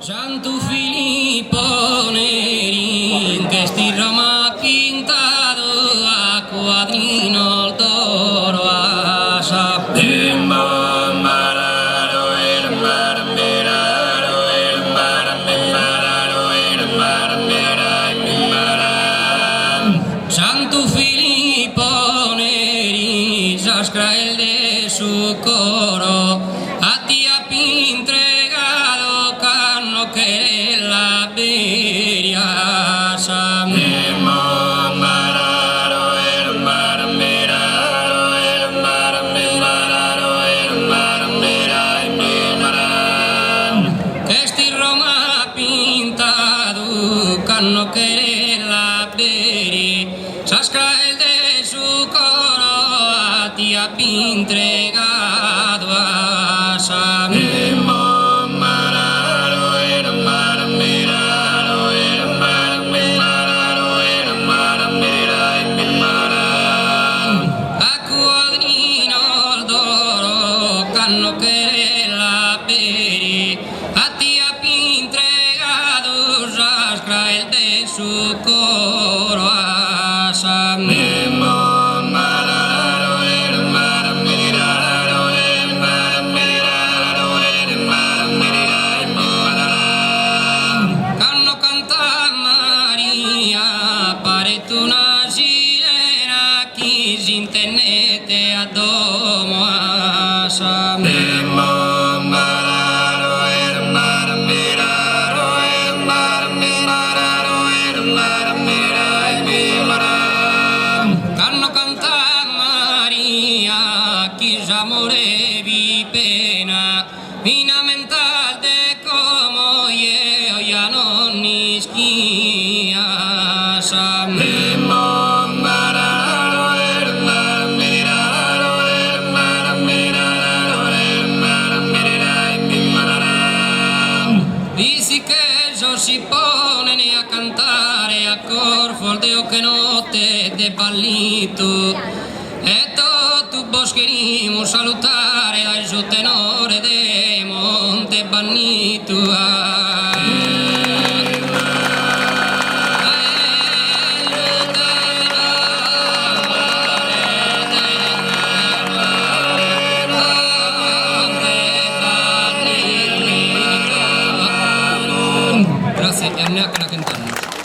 Santo Filippo Neri, che sti Roma pintato a quadrino il toro a Sapemba. Santo Filippo Neri, sascra el de su coro, a ti ha entregado carno que la veria sabemos. Que este Roma pintado carno que la veria, sascra el de su coro, a ti ha entregado a sabemos. Su coro a Sanna. Canno canta Maria, pare tu una sirena, chi si intennete a domo a Sanna. Amore vi pena, vina mental de como yo ya no ni schia sabemos. Dici che eso si ponen a cantare a corfo deo che notte de Bannitu e tu vos querimos salutare dal suo tenore de Monte Bannitu. Grazie, e a me che la cantamos.